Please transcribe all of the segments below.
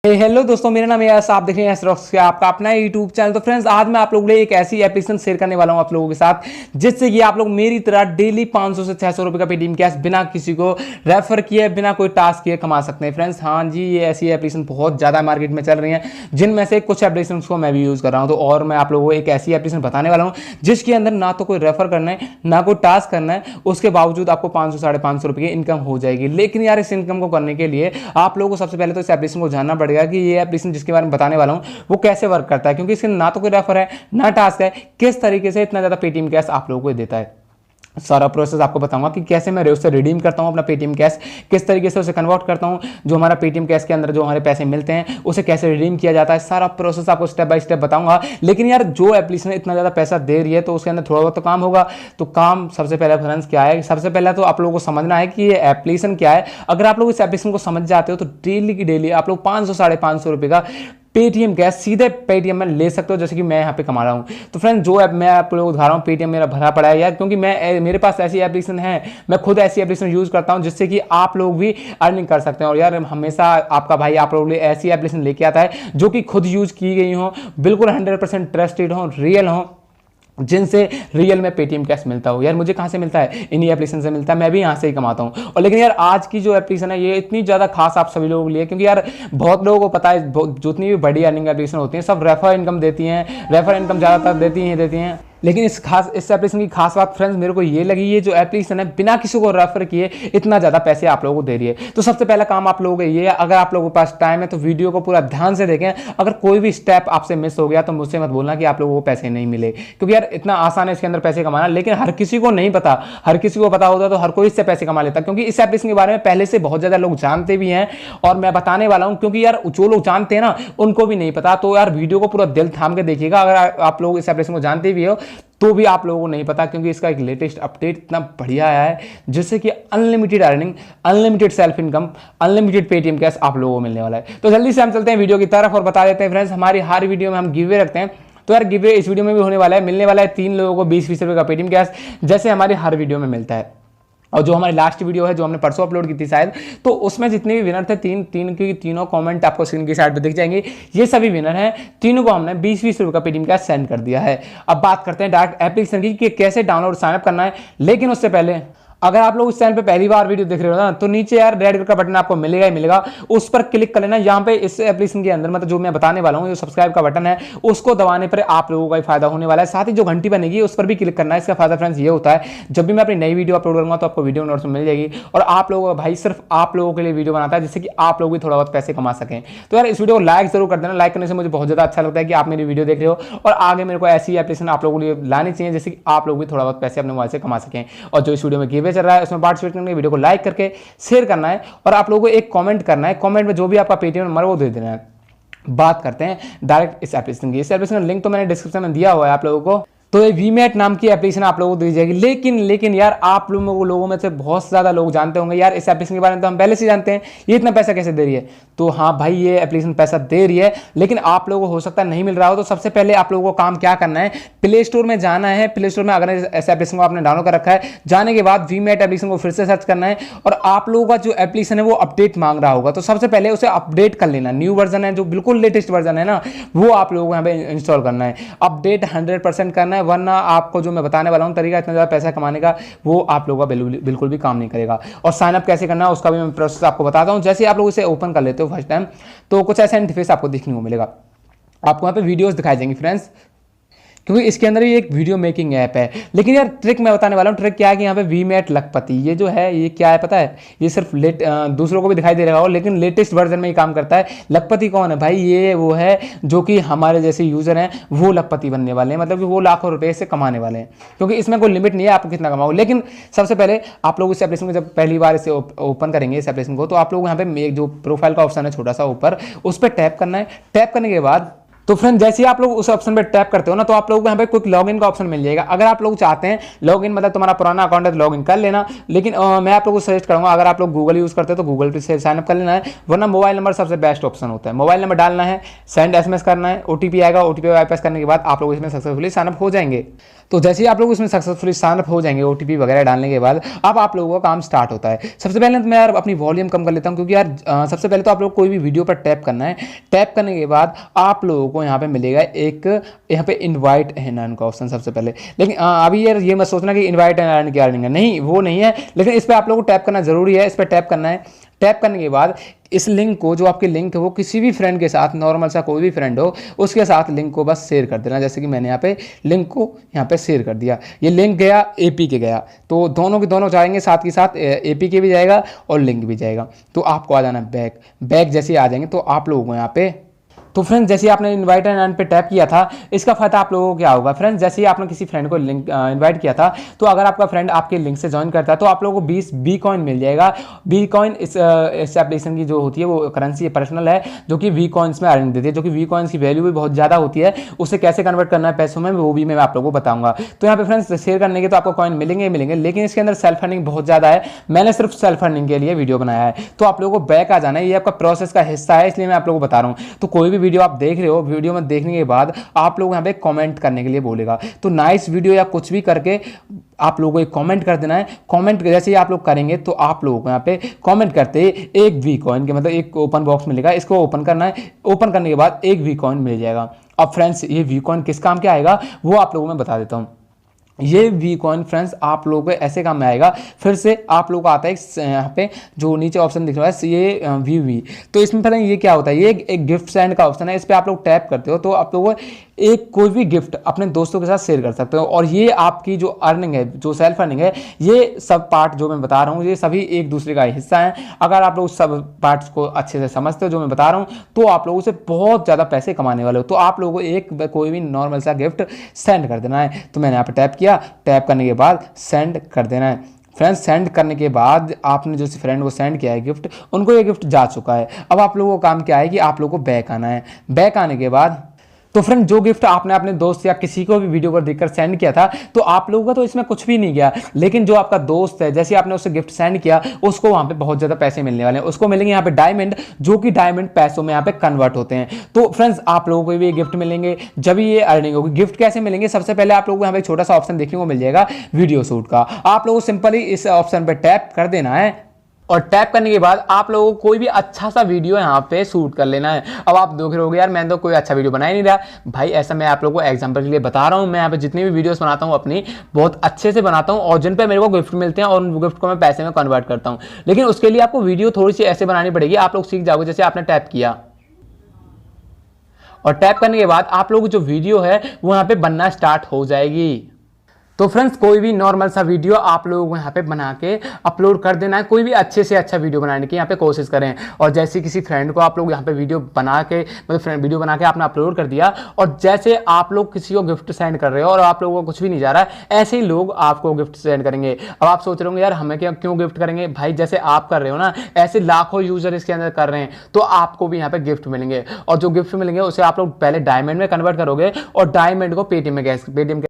Hello दोस्तों, मेरा नाम है यश। आप देख रहे हैं आपका अपना यूट्यूब चैनल। तो फ्रेंड्स, आज मैं आप लोगों के लिए एक ऐसी एप्लीकेशन शेयर करने वाला हूं आप लोगों के साथ, जिससे कि आप लोग मेरी तरह डेली 500 से 600 रुपए का पेटीएम कैश बिना किसी को रेफर किए, बिना कोई टास्क किए कमा सकते हैं। फ्रेंड्स, हाँ जी, ये ऐसी एप्लीकेशन बहुत ज़्यादा मार्केट में चल रही है, जिनमें से कुछ एप्लीकेशन को मैं भी यूज़ कर रहा हूँ। तो और मैं आप लोगों को एक ऐसी एप्लीकेशन बताने वाला हूँ जिसके अंदर ना तो कोई रेफर करना है, ना कोई टास्क करना है, उसके बावजूद आपको 500 साढ़े 500 रुपये की इनकम हो जाएगी। लेकिन यार, इस इनकम को करने के लिए आप लोगों को सबसे पहले तो इस एप्लीकेशन को जानना पड़ेगा कि ये एप्लीकेशन जिसके बारे में बताने वाला हूं वो कैसे वर्क करता है, क्योंकि इसके ना तो कोई रेफर है ना टास्क है। किस तरीके से इतना ज्यादा पेटीएम कैश आप लोगों को देता है, सारा प्रोसेस आपको बताऊंगा कि कैसे मैं उससे रिडीम करता हूं अपना पेटीएम कैश, किस तरीके से उसे कन्वर्ट करता हूं, जो हमारा पेटीएम कैश के अंदर जो हमारे पैसे मिलते हैं उसे कैसे रिडीम किया जाता है। सारा प्रोसेस आपको स्टेप बाय स्टेप बताऊंगा। लेकिन यार, जो एप्लीकेशन इतना ज़्यादा पैसा दे रही है तो उसके अंदर थोड़ा बहुत तो काम होगा। तो काम सबसे पहले फ्रेंड्स क्या है, सबसे पहले तो आप लोगों को समझना है कि ये एप्लीकेशन क्या है। अगर आप लोग इस एप्लीकेशन को समझ जाते हो तो डेली की डेली आप लोग 500 साढ़े 500 रुपये का पेटीएम कैश सीधे पेटीएम में ले सकते हो, जैसे कि मैं यहाँ पे कमा रहा हूँ। तो फ्रेंड, जो मैं आप लोगों को दिखा रहा हूँ, पेटीएम मेरा भरा पड़ा है यार, क्योंकि मेरे पास ऐसी एप्लीकेशन है, मैं खुद ऐसी एप्लीकेशन यूज करता हूँ जिससे कि आप लोग भी अर्निंग कर सकते हैं। और यार, हमेशा आपका भाई आप लोगों के लिए ऐसी एप्लीकेशन लेके आता है जो कि खुद यूज की गई हो, बिल्कुल 100% ट्रस्टेड हो, रियल हो, जिनसे रियल में पेटीएम कैश मिलता हो। यार, मुझे कहाँ से मिलता है? इन्हीं एप्लीकेशन से मिलता है, मैं भी यहाँ से ही कमाता हूँ। और लेकिन यार, आज की जो एप्लीकेशन है ये इतनी ज़्यादा खास आप सभी लोगों के लिए, क्योंकि यार बहुत लोगों को पता है जितनी भी बड़ी अर्निंग एप्लीकेशन होती हैं सब रेफर इनकम देती हैं, रेफर इनकम ज़्यादातर देती हैं। लेकिन इस एप्लीकेशन की खास बात फ्रेंड्स मेरे को ये लगी, ये जो एप्लीकेशन है बिना किसी को रेफर किए इतना ज़्यादा पैसे आप लोगों को दे रही है। तो सबसे पहला काम आप लोगों का ये है, अगर आप लोगों के पास टाइम है तो वीडियो को पूरा ध्यान से देखें। अगर कोई भी स्टेप आपसे मिस हो गया तो मुझसे मत बोलना कि आप लोगों को पैसे नहीं मिले, क्योंकि यार इतना आसान है इसके अंदर पैसे कमाना। लेकिन हर किसी को नहीं पता, हर किसी को पता होता तो हर कोई इससे पैसे कमा लेता, क्योंकि इस एप्लीकेशन के बारे में पहले से बहुत ज़्यादा लोग जानते भी हैं और मैं बताने वाला हूँ। क्योंकि यार, जो लोग जानते हैं ना उनको भी नहीं पता। तो यार, वीडियो को पूरा दिल थाम के देखिएगा। अगर आप लोग इस एप्लीकेशन को जानते भी हो तो भी आप लोगों को नहीं पता, क्योंकि इसका एक लेटेस्ट अपडेट इतना बढ़िया आया है जिससे कि unlimited earning, unlimited self income, unlimited Paytm cash आप लोगों को मिलने वाला है। तो जल्दी से हम चलते हैं वीडियो की तरफ और बता देते हैं फ्रेंड्स, हमारी हर वीडियो में हम गिव अवे रखते हैं। तो यार, गिव अवे इस वीडियो में भी होने वाला है, मिलने वाला है 3 लोगों को 20-20 रुपये का पेटीएम कैश, जैसे हमारी हर वीडियो में मिलता है। और जो हमारी लास्ट वीडियो है जो हमने परसों अपलोड की थी शायद, तो उसमें जितने भी विनर थे, तीनों कमेंट आपको स्क्रीन की साइड पे दिख जाएंगे। ये सभी विनर हैं, तीनों को हमने 20-20 रुपये का पेटीएम कैश सेंड कर दिया है। अब बात करते हैं डायरेक्ट एप्लीकेशन की कि कैसे डाउनलोड साइनअप करना है। लेकिन उससे पहले, अगर आप लोग इस चैनल पे पहली बार वीडियो देख रहे हो ना, तो नीचे यार रेड कलर का बटन आपको मिलेगा ही मिलेगा, उस पर क्लिक कर लेना। यहाँ पे इस एप्लीकेशन के अंदर मतलब जो मैं बताने वाला हूँ, जो सब्सक्राइब का बटन है उसको दबाने पर आप लोगों का ही फायदा होने वाला है। साथ ही जो घंटी बनेगी उस पर भी क्लिक करना है। इसका फायदा फ्रेंड्स ये होता है, जब भी मैं अपनी नई वीडियो अपलोड करूंगा तो आपको वीडियो नोट्स मिल जाएगी। और आप लोगों का भाई सिर्फ आप लोगों के लिए वीडियो बनाता है, जिससे कि आप लोग भी थोड़ा बहुत पैसे कमा सकें। तो यार, इस वीडियो को लाइक जरूर कर देना। लाइक करने से मुझे बहुत ज़्यादा अच्छा लगता है कि आप मेरी वीडियो देख रहे हो और आगे मेरे को ऐसी एप्लीकेशन आप लोगों के लिए लानी चाहिए, जिससे कि आप लोग भी थोड़ा बहुत पैसे अपने मोबाइल से कमा सकें। और जो इस वीडियो में गिव अवे चल रहा है उसमें पार्टिसिपेट करने, वीडियो को लाइक करके शेयर करना है और आप लोगों को एक कमेंट करना है। कमेंट में जो भी आपका पेटीएम नंबर वो दे देना है। बात करते हैं डायरेक्ट इस एप्लीकेशन की। इस एप्लीकेशन का लिंक तो मैंने डिस्क्रिप्शन में दिया हुआ है आप लोगों को। तो ये वीमेट नाम की एप्लीकेशन आप लोगों को दी जाएगी। लेकिन यार, आप लोगों में से बहुत ज़्यादा लोग जानते होंगे यार, इस एप्लीकेशन के बारे में तो हम पहले से जानते हैं, ये इतना पैसा कैसे दे रही है। तो हाँ भाई, ये एप्लीकेशन पैसा दे रही है, लेकिन आप लोगों को हो सकता है नहीं मिल रहा हो। तो सबसे पहले आप लोगों को काम क्या करना है, प्ले स्टोर में जाना है। प्ले स्टोर में अगर इस एप्लीकेशन को आपने डाउनलोड कर रखा है, जाने के बाद वीमेट एप्लीकेशन को फिर से सर्च करना है और आप लोगों का जो एप्लीकेशन है वो अपडेट मांग रहा होगा। तो सबसे पहले उसे अपडेट कर लेना। न्यू वर्जन है, जो बिल्कुल लेटेस्ट वर्जन है ना, वो आप लोगों को यहाँ पे इंस्टॉल करना है। अपडेट 100% करना है, वरना आपको जो मैं बताने वाला हूं तरीका इतना ज़्यादा पैसा कमाने का, वो आप लोगों का बिल्कुल भी काम नहीं करेगा। और साइन अप कैसे करना है उसका भी मैं प्रोसेस आपको बताता हूं। जैसे आप लोग इसे ओपन कर लेते हो फर्स्ट टाइम, तो कुछ ऐसा इंटरफेस आपको देखने को मिलेगा। आपको यहाँ पे वीडियोस दिखाई देंगी फ्रेंड्स, क्योंकि इसके अंदर ही एक वीडियो मेकिंग ऐप है। लेकिन यार, ट्रिक मैं बताने वाला हूँ। ट्रिक क्या है कि यहाँ पे वीमेट लखपति, ये जो है ये क्या है पता है, ये सिर्फ दूसरों को भी दिखाई दे रहा हो, लेकिन लेटेस्ट वर्जन में ही काम करता है। लखपति कौन है भाई? ये वो है जो कि हमारे जैसे यूजर हैं वो लखपति बनने वाले हैं, मतलब कि वो लाखों रुपए से कमाने वाले हैं, क्योंकि इसमें कोई लिमिट नहीं है आपको कितना कमाओ। लेकिन सबसे पहले आप लोग इस एप्लीकेशन को जब पहली बार इसे ओपन करेंगे इस एप्लीकेशन को, तो आप लोग यहाँ पे जो प्रोफाइल का ऑप्शन है छोटा सा ऊपर, उस पर टैप करना है। टैप करने के बाद तो फ्रेंड, जैसे ही आप लोग उस ऑप्शन पे टैप करते हो ना, तो आप लोगों को यहाँ पे क्विक लॉगिन का ऑप्शन मिल जाएगा। अगर आप लोग चाहते हैं लॉगिन, मतलब तुम्हारा पुराना अकाउंट है तो लॉगिन कर लेना। लेकिन मैं आप लोगों को सजेस्ट करूंगा, अगर आप लोग गूगल यूज करते हो तो गूगल पे से साइन अप कर लेना है, वरना मोबाइल नंबर सबसे बेस्ट ऑप्शन होता है। मोबाइल नंबर डालना है, सेंड SMS करना है, OTP आएगा, OTP वापस करने के बाद आप लोग इसमें सक्सेसफुली साइन अप हो जाएंगे। तो जैसे ही आप लोग इसमें सक्सेसफुली साइन अप हो जाएंगे ओटीपी वगैरह डालने के बाद, अब आप लोगों का काम स्टार्ट होता है। सबसे पहले तो मैं यार अपनी वॉल्यूम कम कर लेता हूँ, क्योंकि यार सबसे पहले तो आप लोग कोई भी वीडियो पर टैप करना है। टैप करने के बाद आप लोगों को यहाँ पे मिलेगा एक, यहाँ पे इनवाइट है नाम का ऑप्शन सबसे पहले। लेकिन अभी यार ये मत सोचना कि इनवाइट एंड अर्न की अर्निंग है, नहीं वो नहीं है, लेकिन इस पर आप लोगों को टैप करना जरूरी है। इस पर टैप करना है। टैप करने के बाद इस लिंक को, जो आपकी लिंक है वो किसी भी फ्रेंड के साथ, नॉर्मल सा कोई भी फ्रेंड हो उसके साथ लिंक को बस शेयर कर देना। जैसे कि मैंने यहाँ पे लिंक को यहाँ पे शेयर कर दिया, ये लिंक गया एपी के गया, तो दोनों के दोनों जाएंगे साथ के साथ, एपी के भी जाएगा और लिंक भी जाएगा। तो आपको आ जाना बैक। बैक जैसे आ जाएंगे तो आप लोगों को यहाँ पे, तो फ्रेंड्स जैसे आपने इनवाइट एंड अर्न पे टैप किया था, इसका फायदा आप लोगों को क्या होगा फ्रेंड्स, जैसे ही आपने किसी फ्रेंड को लिंक इनवाइट किया था, तो अगर आपका फ्रेंड आपके लिंक से ज्वाइन करता है तो आप लोगों को 20 बी कॉइन मिल जाएगा। बी कॉइन इस एप्लीकेशन की जो होती है वो करेंसी पर्सनल है, जो कि वी कॉइन्स में अर्निंग देती है, जो कि वी कॉइन्स की वैल्यू भी बहुत ज़्यादा होती है। उसे कैसे कन्वर्ट करना है पैसों में वो भी मैं आप लोगों को बताऊंगा। तो यहाँ पे फ्रेंड्स शेयर करने के तो आपको कॉइन मिलेंगे ही मिलेंगे, लेकिन इसके अंदर सेल्फ अर्निंग बहुत ज़्यादा है। मैंने सिर्फ सेल्फ अर्निंग के लिए वीडियो बनाया है, तो आप लोगों को बैक आ जाना है, ये आपका प्रोसेस का हिस्सा है, इसलिए मैं आप लोगों को बता रहा हूँ। तो कोई भी वीडियो आप देख रहे हो, वीडियो में देखने के बाद आप लोग यहाँ पे कमेंट करने के लिए बोलेगा, तो नाइस वीडियो या कुछ भी करके आप लोगों को एक कमेंट कर देना है। कमेंट जैसे ही आप लोग करेंगे तो आप लोगों को यहाँ पे कमेंट करते एक वी कॉइन के, मतलब एक ओपन बॉक्स मिलेगा, इसको ओपन करना है। ओपन करने के बाद एक वी कॉइन मिल जाएगा। अब फ्रेंड्स ये वी कॉइन किस काम के आएगा वो आप लोगों को मैं बता देता हूँ। ये वी कॉइन फ्रेंड्स आप लोगों को ऐसे काम में आएगा। फिर से आप लोगों को आता है यहाँ पे जो नीचे ऑप्शन दिख रहा है ये वी, तो इसमें पता नहीं ये क्या होता है, ये एक गिफ्ट सेंड का ऑप्शन है। इस पर आप लोग टैप करते हो तो आप लोगों को एक कोई भी गिफ्ट अपने दोस्तों के साथ शेयर कर सकते हो। और ये आपकी जो अर्निंग है, जो सेल्फ अर्निंग है, ये सब पार्ट जो मैं बता रहा हूँ ये सभी एक दूसरे का हिस्सा है। अगर आप लोग सब पार्ट्स को अच्छे से समझते हो जो मैं बता रहा हूँ, तो आप लोगों से बहुत ज़्यादा पैसे कमाने वाले हो। तो आप लोगों को एक कोई भी नॉर्मल सा गिफ्ट सेंड कर देना है। तो मैंने यहाँ पे टैप किया, टैप करने के बाद सेंड कर देना है। फ्रेंड्स सेंड करने के बाद आपने जो फ्रेंड को सेंड किया है गिफ्ट, उनको ये गिफ्ट जा चुका है। अब आप लोगों का काम क्या है कि आप लोगों को बैक आना है। बैक आने के बाद तो फ्रेंड जो गिफ्ट आपने अपने दोस्त या किसी को भी वीडियो पर देखकर सेंड किया था, तो आप लोगों का तो इसमें कुछ भी नहीं गया, लेकिन जो आपका दोस्त है, जैसे आपने उससे गिफ्ट सेंड किया, उसको वहां पे बहुत ज्यादा पैसे मिलने वाले हैं। उसको मिलेंगे यहाँ पे डायमंड, जो कि डायमंड पैसों में यहाँ पे कन्वर्ट होते हैं। तो फ्रेंड्स आप लोगों को भी गिफ्ट मिलेंगे जब ये अर्निंग होगी। गिफ्ट कैसे मिलेंगे, सबसे पहले आप लोगों को यहाँ पे छोटा सा ऑप्शन देखने को मिल जाएगा वीडियो शूट का। आप लोगों को सिंपली इस ऑप्शन पर टैप कर देना है, और टैप करने के बाद आप लोगों को कोई भी अच्छा सा वीडियो यहाँ पे शूट कर लेना है। अब आप देख रहे होगे यार मैंने तो कोई अच्छा वीडियो बना ही नहीं रहा भाई, ऐसा मैं आप लोगों को एग्जांपल के लिए बता रहा हूँ। मैं यहाँ पे जितनी भी वीडियोस बनाता हूँ अपनी बहुत अच्छे से बनाता हूँ, और जिन पे मेरे को गिफ्ट मिलते हैं और उन गिफ्ट को मैं पैसे में कन्वर्ट करता हूँ। लेकिन उसके लिए आपको वीडियो थोड़ी सी ऐसे बनानी पड़ेगी, आप लोग सीख जाओगे। जैसे आपने टैप किया और टैप करने के बाद आप लोग जो वीडियो है वो यहाँ पे बनना स्टार्ट हो जाएगी। तो फ्रेंड्स कोई भी नॉर्मल सा वीडियो आप लोगों को यहाँ पे बना के अपलोड कर देना है। कोई भी अच्छे से अच्छा वीडियो बनाने की यहाँ पे कोशिश करें। और जैसे किसी फ्रेंड को आप लोग यहाँ पे वीडियो बना के, मतलब फ्रेंड वीडियो बना के आपने अपलोड कर दिया, और जैसे आप लोग किसी को गिफ्ट सेंड कर रहे हो और आप लोगों को कुछ भी नहीं जा रहा है, ऐसे ही लोग आपको गिफ्ट सेंड करेंगे। अब आप सोच रहे होंगे यार हमें क्यों गिफ्ट करेंगे भाई, जैसे आप कर रहे हो ना, ऐसे लाखों यूजर इसके अंदर कर रहे हैं, तो आपको भी यहाँ पे गिफ्ट मिलेंगे। और जो गिफ्ट मिलेंगे उसे आप लोग पहले डायमंड में कन्वर्ट करोगे और डायमंड को पेटीएम में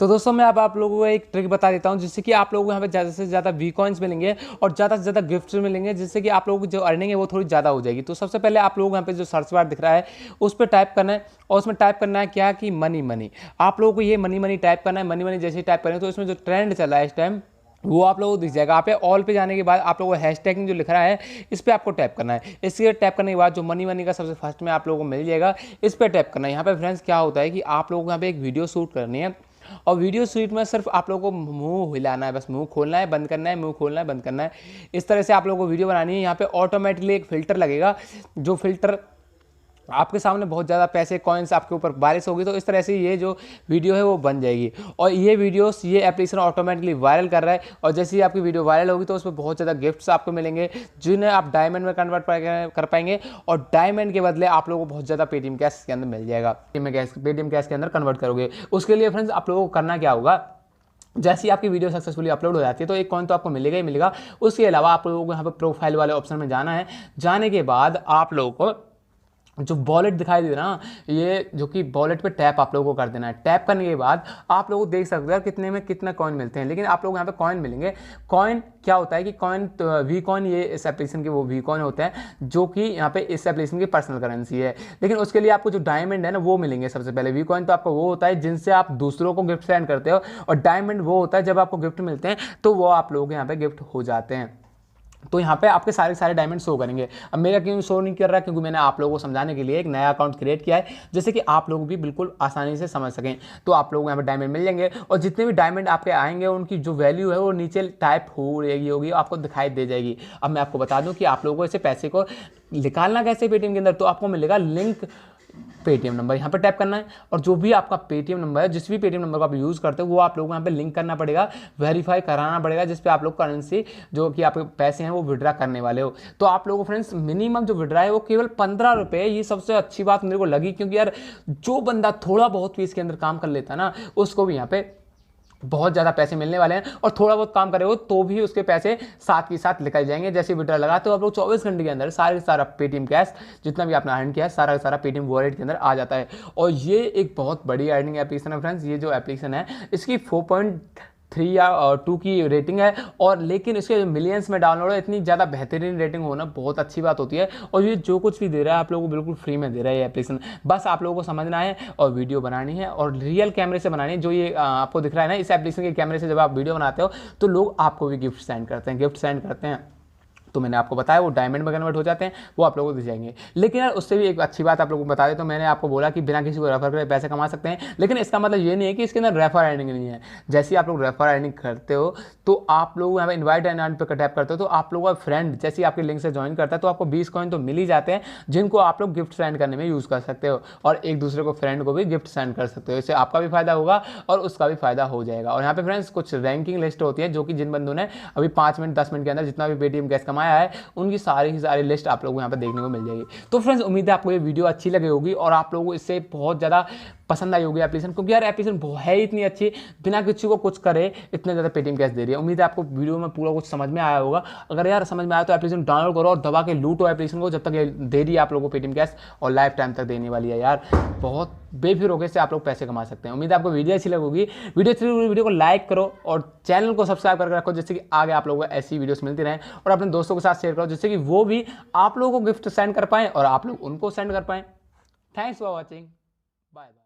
तो दोस्तों मैं अब आप लोगों को एक ट्रिक बता देता हूं, जिससे कि आप लोगों को यहाँ पे ज़्यादा से ज़्यादा वी कॉइन्स मिलेंगे और ज़्यादा से ज़्यादा गिफ्ट्स मिलेंगे, जिससे कि आप लोगों की जो अर्निंग है वो थोड़ी ज़्यादा हो जाएगी। तो सबसे पहले आप लोगों को यहाँ पे जो सर्च बार दिख रहा है उस पर टाइप करना है, और उसमें टाइप करना है क्या कि मनी मनी। आप लोगों को ये मनी मनी टाइप करना है। मनी मनी जैसे ही टाइप करें तो इसमें जो ट्रेंड चल रहा है इस टाइम वो आप लोगों को दिख जाएगा। आप ऑल पे जाने के बाद आप लोगों को हैशटैग जो लिख रहा है इस पर आपको टैप करना है। इसके टैप करने के बाद जो मनी मनी का सबसे फर्स्ट में आप लोगों को मिल जाएगा, इस पर टैप करना है। यहाँ पे फ्रेंड्स क्या होता है कि आप लोगों को यहाँ पे एक वीडियो शूट करनी है, और वीडियो शूट में सिर्फ आप लोगों को मुंह हिलाना है, बस मुंह खोलना है बंद करना है, मुंह खोलना है बंद करना है। इस तरह से आप लोगों को वीडियो बनानी है। यहाँ पे ऑटोमेटिकली एक फिल्टर लगेगा, जो फिल्टर आपके सामने बहुत ज़्यादा पैसे कॉइन्स आपके ऊपर बारिश होगी, तो इस तरह से ये जो वीडियो है वो बन जाएगी। और ये वीडियोस ये एप्लीकेशन ऑटोमेटिकली वायरल कर रहा है, और जैसे ही आपकी वीडियो वायरल होगी तो उसमें बहुत ज़्यादा गिफ्ट्स आपको मिलेंगे, जिन्हें आप डायमंड में कन्वर्ट कर पाएंगे, और डायमंड के बदले आप लोगों को बहुत ज़्यादा पेटीएम कैश के अंदर मिल जाएगा। पेटीएम कैश के अंदर कन्वर्ट करोगे। उसके लिए फ्रेंड्स आप लोगों को करना क्या होगा, जैसे ही आपकी वीडियो सक्सेसफुली अपलोड हो जाती है तो एक कॉइन तो आपको मिलेगा ही मिलेगा। उसके अलावा आप लोगों को यहाँ पर प्रोफाइल वाले ऑप्शन में जाना है। जाने के बाद आप लोगों को जो वॉलेट दिखाई दे रहा ना, ये जो कि वॉलेट पे टैप आप लोगों को कर देना है। टैप करने के बाद आप लोग देख सकते हो कितने में कितना कॉइन मिलते हैं, लेकिन आप लोग यहाँ पे कॉइन मिलेंगे। कॉइन क्या होता है कि कॉइन वी कॉइन, ये इस एप्लीकेशन के वो वी कॉइन होते हैं जो कि यहाँ पे इस एप्लीकेशन की पर्सनल करेंसी है। लेकिन उसके लिए आपको जो डायमंड है ना वो मिलेंगे सबसे पहले। वी कॉइन तो आपको वो होता है जिनसे आप दूसरों को गिफ्ट सेंड करते हो, और डायमंड वो होता है जब आपको गिफ्ट मिलते हैं तो वो आप लोगों के यहाँ पे गिफ्ट हो जाते हैं। तो यहाँ पे आपके सारे सारे डायमंड शो करेंगे। अब मेरा क्यों शो नहीं कर रहा है, क्योंकि मैंने आप लोगों को समझाने के लिए एक नया अकाउंट क्रिएट किया है, जैसे कि आप लोग भी बिल्कुल आसानी से समझ सकें। तो आप लोगों को यहाँ पे डायमंड मिल जाएंगे, और जितने भी डायमंड आपके आएंगे उनकी जो वैल्यू है वो नीचे टाइप हो रही होगी, आपको दिखाई दे जाएगी। अब मैं आपको बता दूं कि आप लोगों को ऐसे पैसे को निकालना कैसे पेटीएम के अंदर, तो आपको मिलेगा लिंक पेटीएम नंबर, यहाँ पे टैप करना है, और जो भी आपका पेटीएम नंबर है, जिस भी पेटीएम नंबर को आप यूज़ करते हो वो आप लोगों को यहाँ पे लिंक करना पड़ेगा, वेरीफाई कराना पड़ेगा, जिस पे आप लोग करेंसी जो कि आपके पैसे हैं वो विड्रा करने वाले हो। तो आप लोगों को फ्रेंड्स मिनिमम जो विड्रा है वो केवल 15 रुपये। ये सबसे अच्छी बात मेरे को लगी, क्योंकि यार जो बंदा थोड़ा बहुत भी इसके अंदर काम कर लेता है ना, उसको भी यहाँ पे बहुत ज़्यादा पैसे मिलने वाले हैं, और थोड़ा बहुत काम करे हो तो भी उसके पैसे साथ के साथ निकल जाएंगे। जैसे विड्रा लगाते हो आप लोग 24 घंटे के अंदर सारा पेटीएम कैश जितना भी आपने अर्न किया है सारा का सारा पेटीएम वॉलेट के अंदर आ जाता है। और ये एक बहुत बड़ी अर्निंग एप्लीकेशन है फ्रेंड्स। ये जो एप्लीकेशन है इसकी 4.3 या 2 की रेटिंग है, और लेकिन इसके मिलियंस में डाउनलोड है। इतनी ज़्यादा बेहतरीन रेटिंग होना बहुत अच्छी बात होती है, और ये जो कुछ भी दे रहा है आप लोगों को बिल्कुल फ्री में दे रहा है ये एप्लीकेशन। बस आप लोगों को समझना है और वीडियो बनानी है, और रियल कैमरे से बनानी है। जो ये आपको दिख रहा है ना, इस एप्लीकेशन के कैमरे से जब आप वीडियो बनाते हो तो लोग आपको भी गिफ्ट सेंड करते हैं। तो मैंने आपको बताया वो डायमंड में कन्वर्ट हो जाते हैं, वो आप लोगों को दिख जाएंगे। लेकिन यार उससे भी एक अच्छी बात आप लोगों को बता दें, तो मैंने आपको बोला कि बिना किसी को रेफर करे पैसे कमा सकते हैं, लेकिन इसका मतलब ये नहीं है कि इसके अंदर रेफर अर्निंग नहीं है। जैसे आप लोग रेफर अर्निंग करते हो तो आप लोग यहाँ पे इन्वाइट एंड अर्न पर टैप करते हो, तो आप लोगों का फ्रेंड जैसे आपके लिंक से ज्वाइन करता है तो आपको 20 कॉइन तो मिल ही जाते हैं, जिनको आप लोग गिफ्ट सेंड करने में यूज़ कर सकते हो, और एक दूसरे को फ्रेंड को भी गिफ्ट सेंड कर सकते हो। इससे आपका भी फायदा होगा और उसका भी फायदा हो जाएगा। और यहाँ पे फ्रेंड्स कुछ रैंकिंग लिस्ट होती है, जो कि जिन बंदों ने अभी 5 मिनट 10 मिनट के अंदर जितना भी पेटीएम कैश कमाया है उनकी सारी की सारी लिस्ट आप लोगों को यहाँ पे देखने को मिल जाएगी। तो फ्रेंड्स उम्मीद है आपको ये वीडियो अच्छी लगी होगी, और आप लोगों को इससे बहुत ज़्यादा पसंद आई होगी एप्लीकेशन, क्योंकि यार एप्लीकेशन है इतनी अच्छी, बिना किसी को कुछ करे इतने ज़्यादा पेटीएम कैश दे रही है। उम्मीद है आपको वीडियो में पूरा कुछ समझ में आया होगा। अगर यार समझ में आया तो एप्लीकेशन डाउनलोड करो और दबा के लूटो एप्लीकेशन को, जब तक ये दे रही है आप लोगों को पेटीएम कैश, और लाइफ टाइम तक देने वाली है यार। बहुत बेफिक्र होकर से आप लोग पैसे कमा सकते हैं। उम्मीद है आपको वीडियो अच्छी लगेगी। वीडियो को लाइक करो और चैनल को सब्सक्राइब करके रखो, जिससे कि आगे आप लोगों को ऐसी वीडियोस मिलती रहें, और अपने दोस्तों के साथ शेयर करो, जिससे कि वो भी आप लोगों को गिफ्ट सेंड कर पाएं और आप लोग उनको सेंड कर पाएं। Thanks for watching, bye bye.